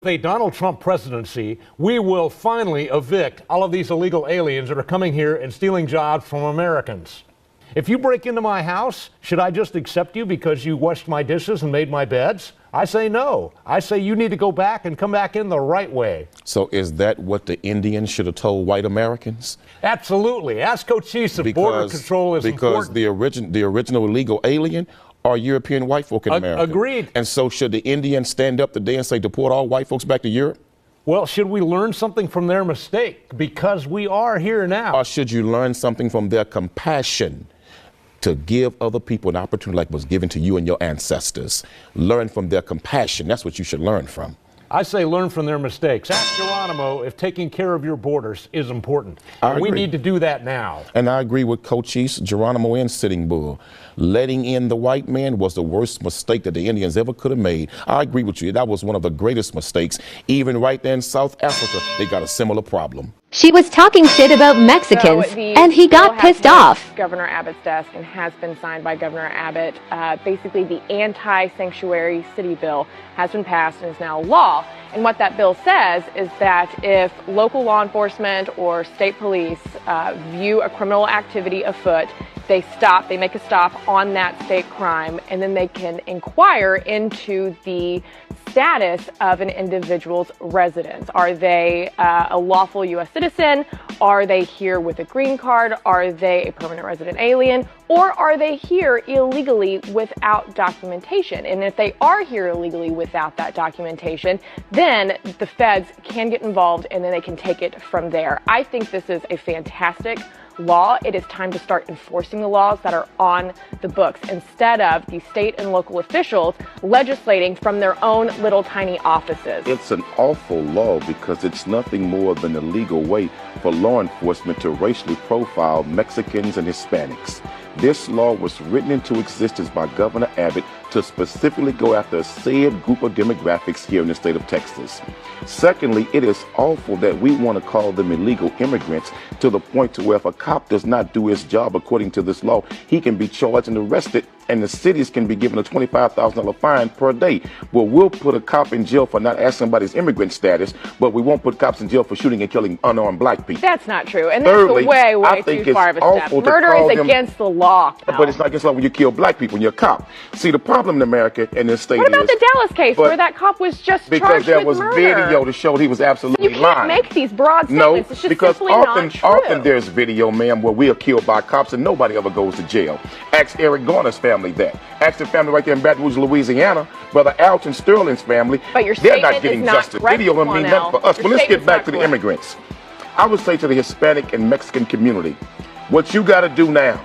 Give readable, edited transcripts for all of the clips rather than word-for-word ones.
With a Donald Trump presidency, we will finally evict all of these illegal aliens that are coming here and stealing jobs from Americans. If you break into my house, should I just accept you because you washed my dishes and made my beds? I say no. I say you need to go back and come back in the right way. So is that what the Indians should have told white Americans? Absolutely. Ask Cochise if border control is important. Because the original illegal alien are European white folk in America. Agreed. And so should the Indians stand up today and say, deport all white folks back to Europe? Well, should we learn something from their mistake? Because we are here now. Or should you learn something from their compassion to give other people an opportunity like was given to you and your ancestors? Learn from their compassion. That's what you should learn from. I say learn from their mistakes. Ask Geronimo if taking care of your borders is important. We need to do that now. And I agree with Cochise, Geronimo, and Sitting Bull. Letting in the white man was the worst mistake that the Indians ever could have made. I agree with you. That was one of the greatest mistakes. Even right there in South Africa, they got a similar problem. She was talking shit about Mexicans, and he got pissed off. Governor Abbott's desk and has been signed by Governor Abbott. Basically, the anti-sanctuary city bill has been passed and is now law. And what that bill says is that if local law enforcement or state police view a criminal activity afoot, they make a stop on that state crime, and then they can inquire into the status of an individual's residence. Are they a lawful U.S. citizen? Are they here with a green card? Are they a permanent resident alien? Or are they here illegally without documentation? And if they are here illegally without that documentation, then the feds can get involved and then they can take it from there. I think this is a fantastic law. It is time to start enforcing the laws that are on the books instead of the state and local officials legislating from their own little tiny offices. It's an awful law because it's nothing more than a legal way for law enforcement to racially profile Mexicans and Hispanics. This law was written into existence by Governor Abbott to specifically go after a said group of demographics here in the state of Texas. Secondly, it is awful that we want to call them illegal immigrants to the point to where if a cop does not do his job according to this law, he can be charged and arrested, and the cities can be given a $25,000 fine per day. Well, we'll put a cop in jail for not asking about his immigrant status, but we won't put cops in jail for shooting and killing unarmed black people. That's not true, and that's way too far of a step. Murder is against the law. But it's not against the law when you kill black people and you're a cop. See, the problem in America and this state What about the Dallas case where that cop was just charged with murder? Because there was video to show he was absolutely lying. You can't make these broad statements. It's just simply not true. Often there's video, ma'am, where we are killed by cops and nobody ever goes to jail. Ask Eric Garner's family that. Ask the family right there in Baton Rouge, Louisiana, Brother Alton Sterling's family. But your they're not getting is not justice. Video don't mean nothing for us. But let's get back to the immigrants. I would say to the Hispanic and Mexican community, what you got to do now,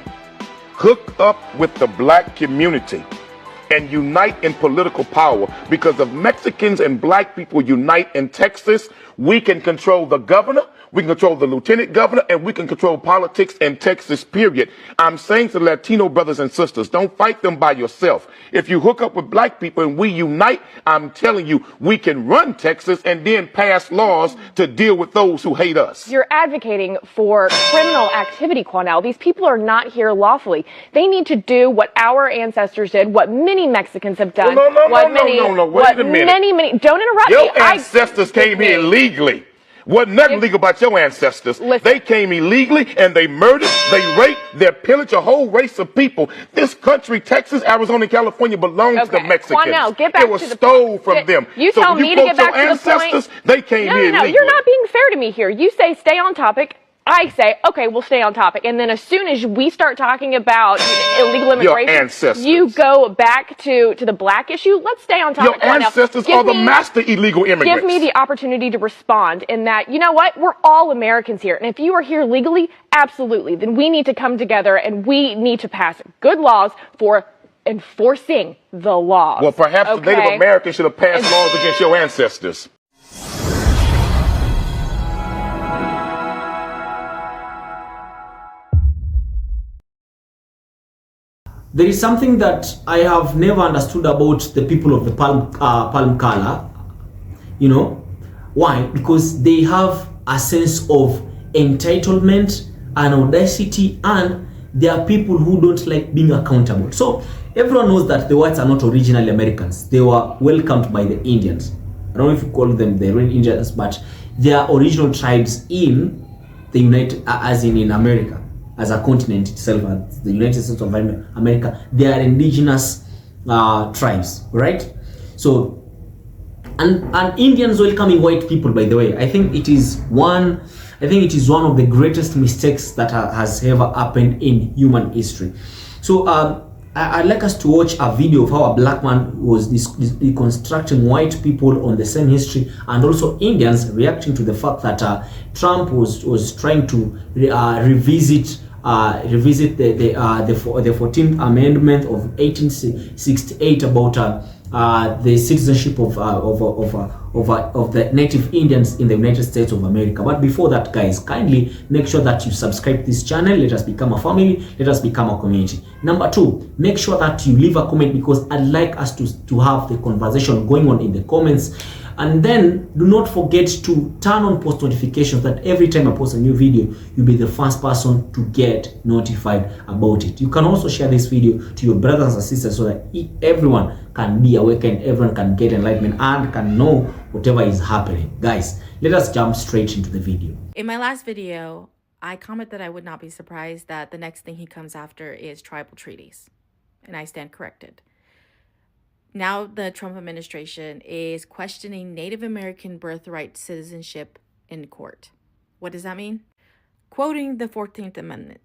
hook up with the black community and unite in political power, because if Mexicans and black people unite in Texas, we can control the governor, we can control the lieutenant governor, and we can control politics in Texas, period. I'm saying to the Latino brothers and sisters, don't fight them by yourself. If you hook up with black people and we unite, I'm telling you, we can run Texas and then pass laws to deal with those who hate us. You're advocating for criminal activity, Quanell. These people are not here lawfully. They need to do what our ancestors did, what many Mexicans have done. No, wait a minute. Don't interrupt me. Your ancestors came here illegally. Wasn't nothing legal about your ancestors. They came illegally and they murdered, they raped, they pillaged a whole race of people. This country, Texas, Arizona, and California belongs to the Mexicans. Quanell, get back it was to the stole from them. You tell me to get back to the point. They came here illegally. You're not being fair to me here. You say stay on topic. I say, okay, we'll stay on topic. And then as soon as we start talking about illegal immigration, you go back to the black issue. Let's stay on topic. Your ancestors are the master illegal immigrants. Give me the opportunity to respond in that, you know what? We're all Americans here. And if you are here legally, absolutely, then we need to come together and we need to pass good laws for enforcing the laws. Well, perhaps the Native Americans should have passed laws against your ancestors. There is something that I have never understood about the people of the palm color. You know, why? Because they have a sense of entitlement and audacity, and they are people who don't like being accountable. So everyone knows that the whites are not originally Americans. They were welcomed by the Indians. I don't know if you call them the Red Indians, but they are original tribes in the as in America, as a continent itself, as the United States of America. They are indigenous tribes, right? So, and Indians welcoming white people, by the way, I think it is one of the greatest mistakes that has ever happened in human history. So I'd like us to watch a video of how a black man was deconstructing white people on the same history, and also Indians reacting to the fact that Trump was trying to revisit the 14th Amendment of 1868 about the citizenship of the native Indians in the United States of America. But before that, guys, kindly make sure that you subscribe to this channel. Let us become a family. Let us become a community. Number 2, make sure that you leave a comment, because I'd like us to have the conversation going on in the comments. And then do not forget to turn on post notifications, that every time I post a new video, you'll be the first person to get notified about it. You can also share this video to your brothers and sisters so that everyone can be awakened, everyone can get enlightenment, and can know whatever is happening. Guys, let us jump straight into the video. In my last video, I commented that I would not be surprised that the next thing he comes after is tribal treaties, and I stand corrected. Now the Trump administration is questioning Native American birthright citizenship in court. What does that mean? Quoting the 14th Amendment,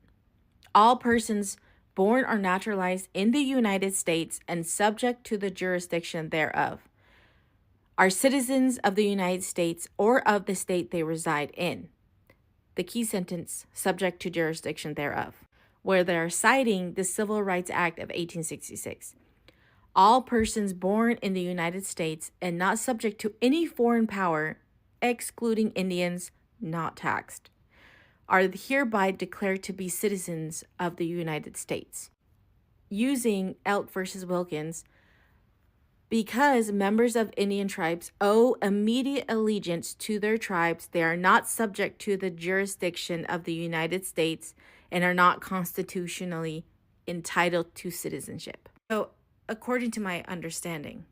all persons born or naturalized in the United States and subject to the jurisdiction thereof are citizens of the United States or of the state they reside in. The key sentence, subject to jurisdiction thereof, where they are citing the Civil Rights Act of 1866. All persons born in the United States and not subject to any foreign power, excluding Indians, not taxed, are hereby declared to be citizens of the United States. Using Elk versus Wilkins, because members of Indian tribes owe immediate allegiance to their tribes, they are not subject to the jurisdiction of the United States and are not constitutionally entitled to citizenship. So, according to my understanding,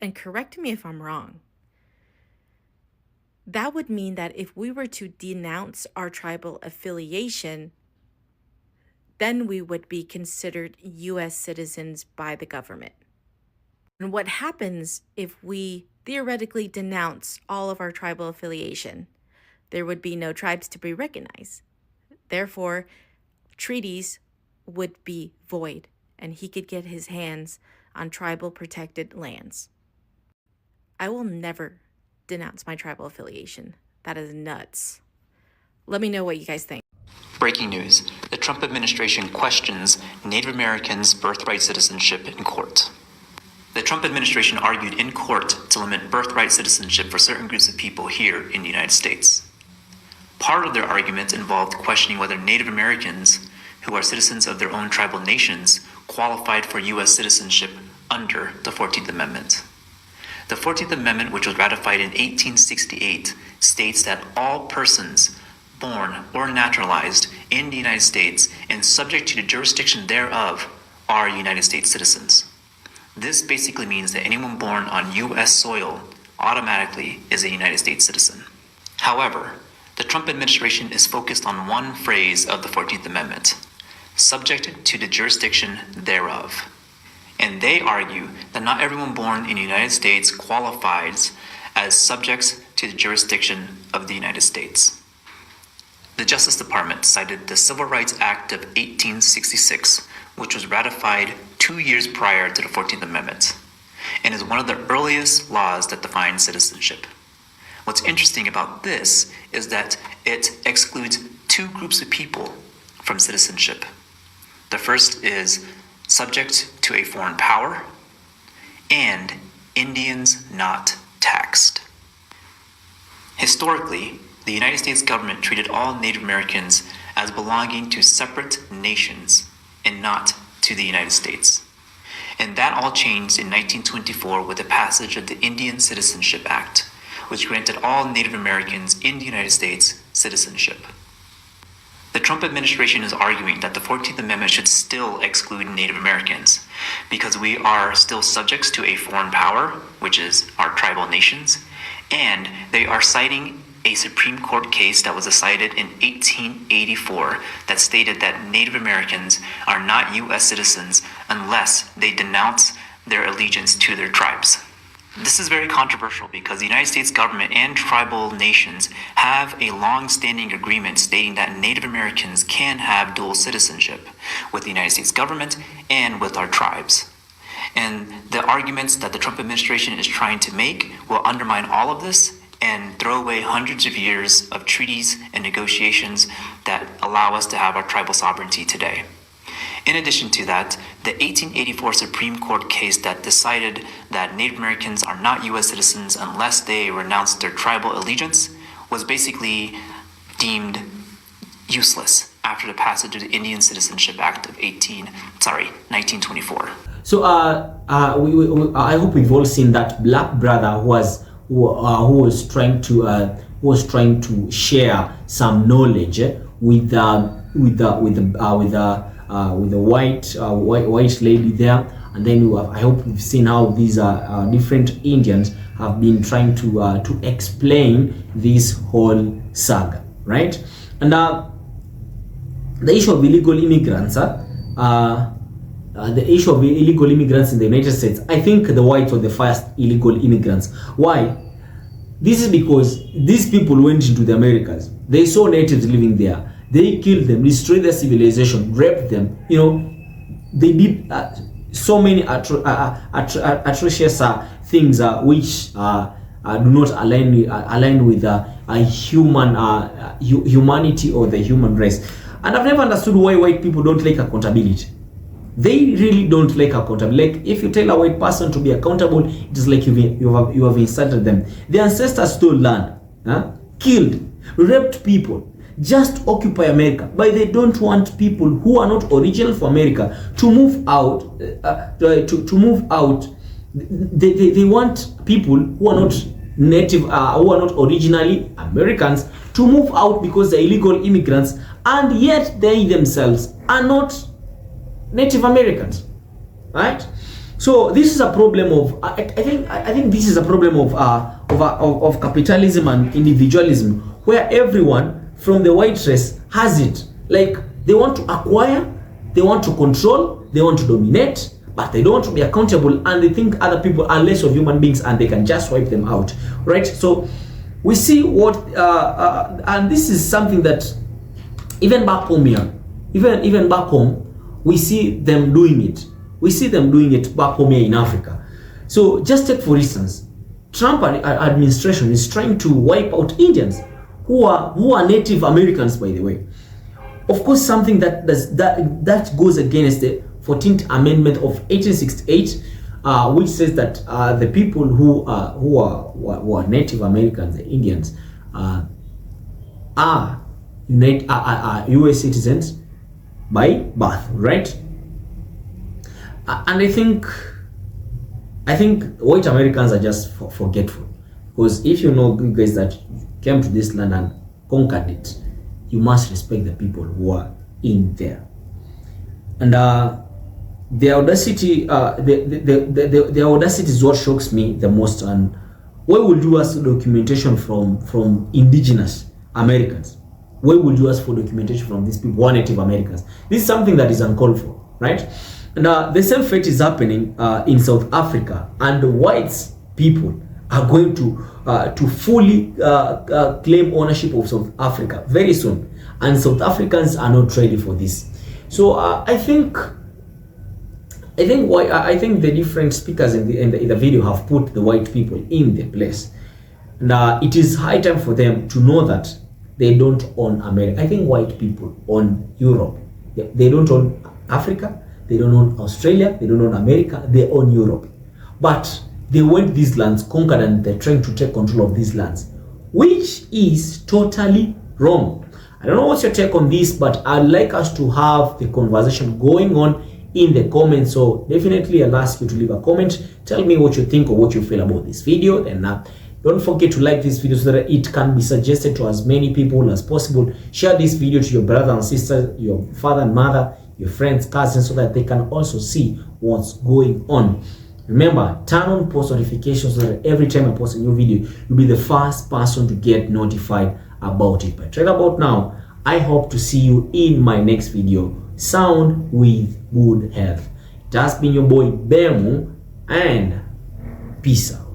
and correct me if I'm wrong, that would mean that if we were to denounce our tribal affiliation, then we would be considered U.S. citizens by the government. And what happens if we theoretically denounce all of our tribal affiliation? There would be no tribes to be recognized. Therefore, treaties would be void, and he could get his hands on tribal protected lands. I will never denounce my tribal affiliation. That is nuts. Let me know what you guys think. Breaking news. The Trump administration questions Native Americans' birthright citizenship in court. The Trump administration argued in court to limit birthright citizenship for certain groups of people here in the United States. Part of their argument involved questioning whether Native Americans, who are citizens of their own tribal nations, qualified for U.S. citizenship under the 14th Amendment. The 14th Amendment, which was ratified in 1868, states that all persons born or naturalized in the United States and subject to the jurisdiction thereof are United States citizens. This basically means that anyone born on U.S. soil automatically is a United States citizen. However, the Trump administration is focused on one phrase of the 14th Amendment, subject to the jurisdiction thereof. And they argue that not everyone born in the United States qualifies as subjects to the jurisdiction of the United States. The Justice Department cited the Civil Rights Act of 1866, which was ratified 2 years prior to the 14th Amendment, and is one of the earliest laws that define citizenship. What's interesting about this is that it excludes two groups of people from citizenship. The first is subject to a foreign power, and Indians not taxed. Historically, the United States government treated all Native Americans as belonging to separate nations and not to the United States. And that all changed in 1924 with the passage of the Indian Citizenship Act, which granted all Native Americans in the United States citizenship. The Trump administration is arguing that the 14th Amendment should still exclude Native Americans, because we are still subjects to a foreign power, which is our tribal nations, and they are citing a Supreme Court case that was decided in 1884 that stated that Native Americans are not U.S. citizens unless they denounce their allegiance to their tribes. This is very controversial because the United States government and tribal nations have a long-standing agreement stating that Native Americans can have dual citizenship with the United States government and with our tribes. And the arguments that the Trump administration is trying to make will undermine all of this and throw away hundreds of years of treaties and negotiations that allow us to have our tribal sovereignty today. In addition to that, the 1884 Supreme Court case that decided that Native Americans are not U.S. citizens unless they renounce their tribal allegiance was basically deemed useless after the passage of the Indian Citizenship Act of 1924. So I hope we've all seen that black brother who was trying to share some knowledge with the white lady there, and then I hope we've seen how these different Indians have been trying to explain this whole saga, right? And the issue of illegal immigrants, the issue of illegal immigrants in the United States, I think the whites were the first illegal immigrants. Why? This is because these people went into the Americas. They saw natives living there. They killed them, destroyed their civilization, raped them. You know, they did so many atrocious things which do not align with humanity or the human race. And I've never understood why white people don't like accountability. They really don't like accountability. Like, if you tell a white person to be accountable, it is like you have insulted them. Their ancestors stole land, killed, raped people, just occupy America. But they don't want people who are not original for America to move out. To move out. They want people who are not native, who are not originally Americans, to move out because they're illegal immigrants, and yet they themselves are not Native Americans, right? So this is a problem of I think this is a problem of capitalism and individualism, where everyone from the white race has it. Like, they want to acquire, they want to control, they want to dominate, but they don't want to be accountable, and they think other people are less of human beings and they can just wipe them out, right? So we see what and this is something that even back home here, even back home, we see them doing it. We see them doing it back home here in Africa. So just take, for instance, Trump administration is trying to wipe out Indians who are Native Americans, by the way. Of course, something that goes against the 14th Amendment of 1868, which says that the people who are Native Americans, the Indians, are U.S. citizens by birth, right? And I think white Americans are just forgetful, because if you know, you guys, that came to this land and conquered it, you must respect the people who are in there. And the audacity, the audacity is what shocks me the most. And why would you ask documentation from indigenous Americans? Why would you ask for documentation from these people who are Native Americans? This is something that is uncalled for, right? And the same fate is happening in South Africa, and the whites people are going to fully claim ownership of South Africa very soon, and South Africans are not ready for this. So I think the different speakers in the video have put the white people in their place, and it is high time for them to know that they don't own America. I think white people own Europe. They don't own Africa. They don't own Australia. They don't own America. They own Europe. But they went these lands, conquered, and they're trying to take control of these lands, which is totally wrong. I don't know what's your take on this, but I'd like us to have the conversation going on in the comments. So definitely I'll ask you to leave a comment. Tell me what you think or what you feel about this video. And don't forget to like this video so that it can be suggested to as many people as possible. Share this video to your brother and sister, your father and mother, your friends, cousins, so that they can also see what's going on. Remember, turn on post notifications so that every time I post a new video, you'll be the first person to get notified about it. But right about now, I hope to see you in my next video. Sound with good health. It has been your boy Bemu, and peace out.